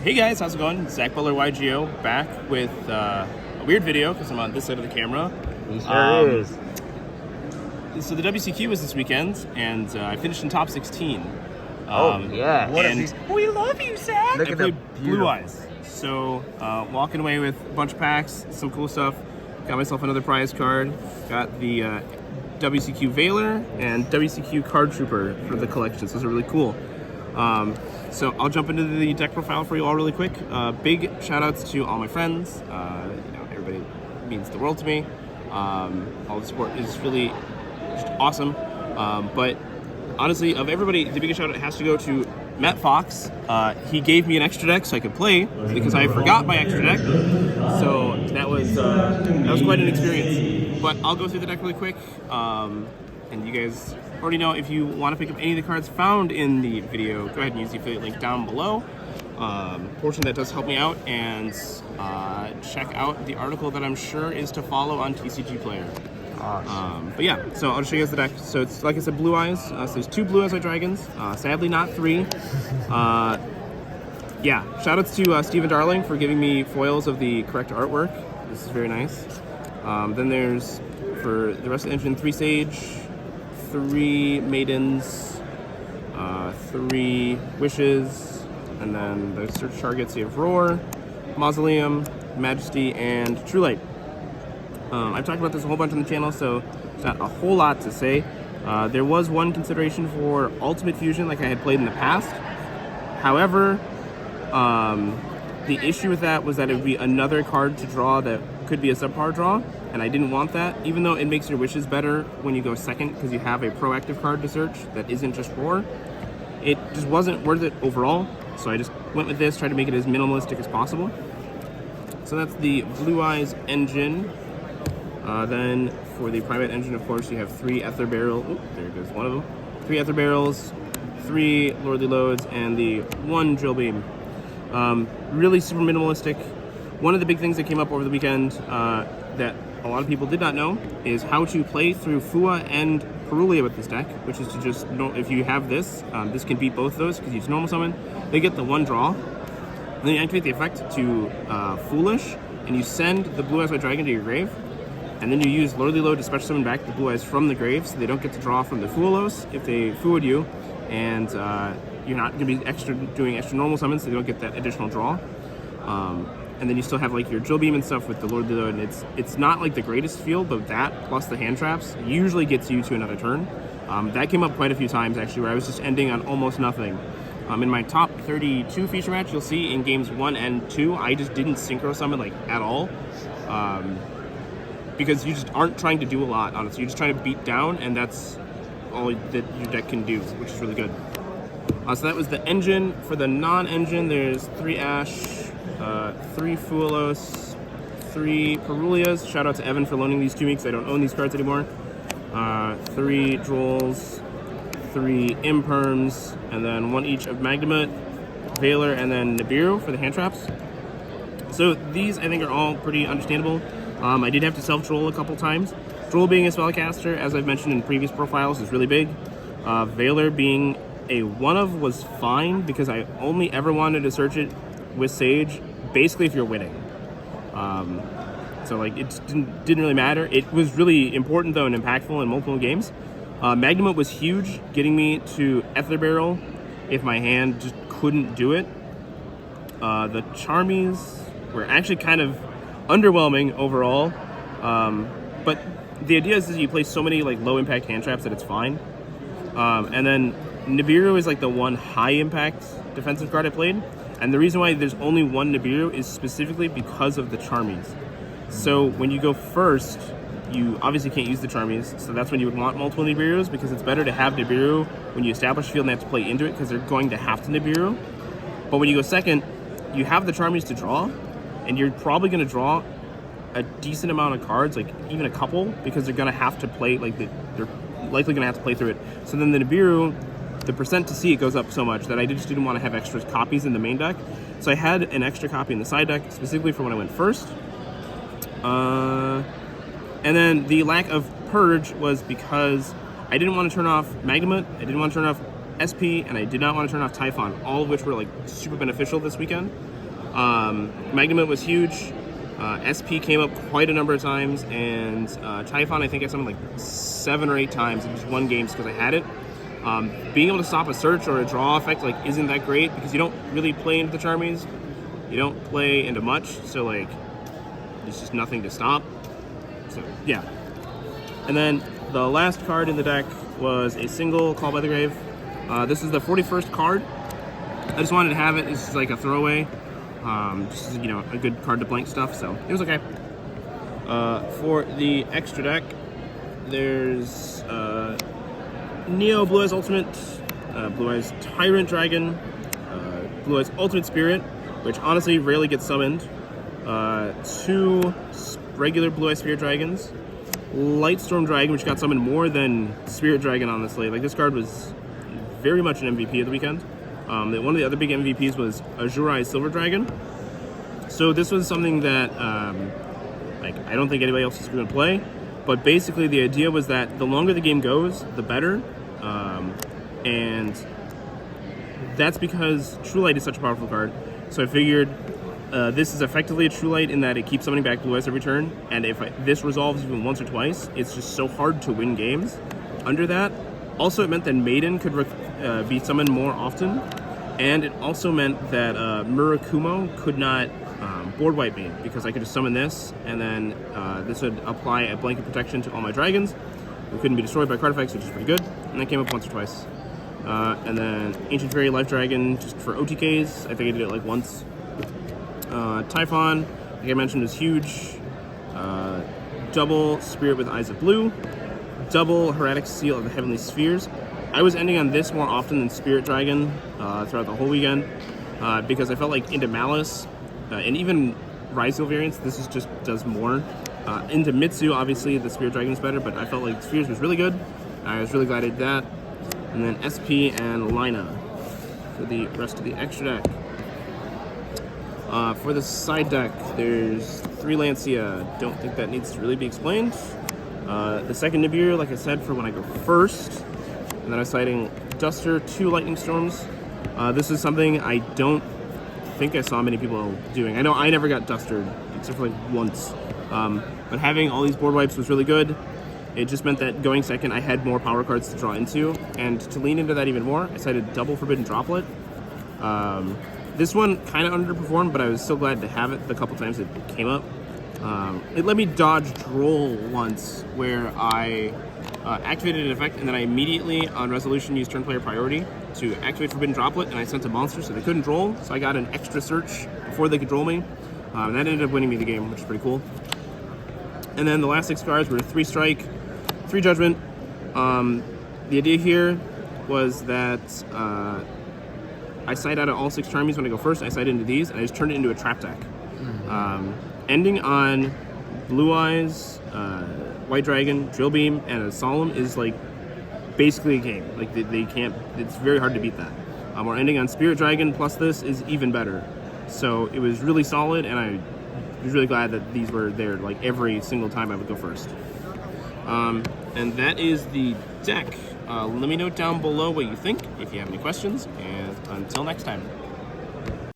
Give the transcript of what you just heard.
Hey guys, how's it going? Zach Butler YGO back with a weird video because I'm on this side of the camera. He sure is. So the WCQ was this weekend, and I finished in top 16. Yeah. What we love you, Zach. Look I at played the Blue Eyes. So walking away with a bunch of packs, some cool stuff. Got myself another prize card. Got the WCQ Veiler and WCQ Card Trooper for the collection. So those are really cool. So I'll jump into the deck profile for you all really quick. Big shout outs to all my friends. Everybody means the world to me. All the support is really just awesome. But honestly, of everybody, the biggest shout out has to go to Matt Fox. He gave me an extra deck so I could play because I forgot my extra deck. So that was quite an experience. But I'll go through the deck really quick. And you guys already know, if you want to pick up any of the cards found in the video, go ahead and use the affiliate link down below. Portion that does help me out, and check out the article that I'm sure is to follow on TCG Player. Awesome. But yeah, so I'll show you guys the deck. So it's, like I said, Blue Eyes. So there's 2 Blue Eyes White Dragons. Sadly, not 3. Yeah, shout outs to Stephen Darling for giving me foils of the correct artwork. This is very nice. Then there's, for the rest of the engine, 3 Sage, 3 Maidens, 3 Wishes, and then the search targets, you have Roar, Mausoleum, Majesty, and True Light. I've talked about this a whole bunch on the channel, so there's not a whole lot to say. There was one consideration for Ultimate Fusion like I had played in the past. However, the issue with that was that it would be another card to draw that could be a subpar draw, and I didn't want that, even though it makes your wishes better when you go second because you have a proactive card to search that isn't just Roar. It just wasn't worth it overall, so I just went with this, tried to make it as minimalistic as possible. So that's the Blue Eyes engine. Then for the private engine, of course, you have 3 Ether Barrels. Oh, there goes one of them. 3 Ether Barrels, 3 Lordly Loads, and the 1 Drill Beam. Really super minimalistic. One of the big things that came up over the weekend that a lot of people did not know is how to play through Fua and Perulia with this deck, which is to just, if you have this, this can beat both of those because you use normal summon. They get the 1 draw. Then you activate the effect to Foolish, and you send the Blue Eyes White Dragon to your grave. And then you use Lordly Load to special summon back the Blue Eyes from the grave, so they don't get to draw from the Foolos if they Fooed you. And you're not going to be doing extra normal summons, so they don't get that additional draw. And then you still have like your Drill Beam and stuff with the Lordly Load, and it's not like the greatest field, but that plus the hand traps usually gets you to another turn. That came up quite a few times actually, where I was just ending on almost nothing. In my top 32 feature match, you'll see in games 1 and 2, I just didn't synchro summon like at all. Because you just aren't trying to do a lot, honestly. You're just trying to beat down, and that's all that your deck can do, which is really good. So that was the engine. For the non-engine, there's 3 Ash, 3 Foolos, 3 Perulias. Shout out to Evan for loaning these to me because I don't own these cards anymore. 3 Drolls, 3 Imperms, and then 1 each of Magnamut, Veiler, and then Nibiru for the hand traps. So these, I think, are all pretty understandable. I did have to self-droll a couple times. Droll being a spellcaster, as I've mentioned in previous profiles, is really big. Veiler being a one-of was fine because I only ever wanted to search it with Sage, basically if you're winning. So like it didn't really matter. It was really important though and impactful in multiple games. Magnamut was huge, getting me to Ether Barrel if my hand just couldn't do it. The Charmies were actually kind of underwhelming overall, but the idea is that you play so many like low impact hand traps that it's fine. And then Nibiru is like the one high impact defensive card I played, and the reason why there's only 1 Nibiru is specifically because of the Charmies. So when you go first, you obviously can't use the Charmies, so that's when you would want multiple Nibirus, because it's better to have Nibiru when you establish field and they have to play into it because they're going to have to Nibiru. But when you go second, you have the Charmies to draw, and you're probably going to draw a decent amount of cards, like even a couple, because they're going to have to play, like they're likely going to have to play through it. So then the Nibiru, the percent to see it goes up so much that I just didn't want to have extra copies in the main deck. So I had an extra copy in the side deck, specifically for when I went first. And then the lack of Purge was because I didn't want to turn off Magnamut, I didn't want to turn off SP, and I did not want to turn off Typhon, all of which were like super beneficial this weekend. Magnamut was huge. SP came up quite a number of times, and Typhon I think I summoned like 7 or 8 times in just one game because I had it. Being able to stop a search or a draw effect like isn't that great because you don't really play into the Charmies. You don't play into much, so like there's just nothing to stop. So yeah. And then the last card in the deck was a single Call by the Grave. This is the 41st card. I just wanted to have it. It's just like a throwaway. Just, you know, a good card to blank stuff, so it was okay. For the extra deck, there's Neo Blue Eyes Ultimate, Blue Eyes Tyrant Dragon, Blue Eyes Ultimate Spirit, which honestly rarely gets summoned, 2 regular Blue Eyes Spirit Dragons, Lightstorm Dragon, which got summoned more than Spirit Dragon, honestly. Like, this card was very much an MVP of the weekend. One of the other big MVPs was Azurai Silver Dragon. So this was something that like I don't think anybody else is going to play. But basically the idea was that the longer the game goes, the better. And that's because True Light is such a powerful card. So I figured this is effectively a True Light in that it keeps summoning back Blue Eyes every turn. And if this resolves even once or twice, it's just so hard to win games under that. Also, it meant that Maiden could be summoned more often, and it also meant that Murakumo could not board wipe me, because I could just summon this, and then this would apply a blanket protection to all my dragons. It couldn't be destroyed by card effects, which is pretty good, and that came up once or twice. And then Ancient Fairy Life Dragon, just for OTKs, I think I did it like once. Typhon, like I mentioned, was huge. Double Spirit with Eyes of Blue. Double Heretic Seal of the Heavenly Spheres. I was ending on this more often than Spirit Dragon throughout the whole weekend because I felt like into Malice and even Ryzeal variants, this is just does more. Into Mitsu, obviously the Spirit Dragon is better, but I felt like Spheres was really good. I was really glad I did that. And then SP and Lina for the rest of the extra deck. For the side deck, there's 3 Lancia. Don't think that needs to really be explained. The second Nibiru, like I said, for when I go first. And then I'm citing Duster, 2 Lightning Storms. This is something I don't think I saw many people doing. I know I never got Dustered, except for like once. But having all these board wipes was really good. It just meant that going second, I had more power cards to draw into. And to lean into that even more, I cited double Forbidden Droplet. This one kind of underperformed, but I was still glad to have it the couple times it came up. It let me dodge Droll once, where I activated an effect, and then I immediately, on resolution, used turn player priority to activate Forbidden Droplet, and I sent a monster, so they couldn't Droll, so I got an extra search before they could Droll me. And that ended up winning me the game, which is pretty cool. And then the last 6 cards were 3 Strike, 3 Judgment. The idea here was that I side out of all 6 Charmies when I go first. I side into these, and I just turned it into a trap deck. Ending on Blue Eyes, White Dragon, Drill Beam, and a Solemn is like basically a game. Like they can't. It's very hard to beat that. Or ending on Spirit Dragon plus this is even better. So it was really solid, and I was really glad that these were there like every single time I would go first. And that is the deck. Let me know down below what you think if you have any questions, and until next time.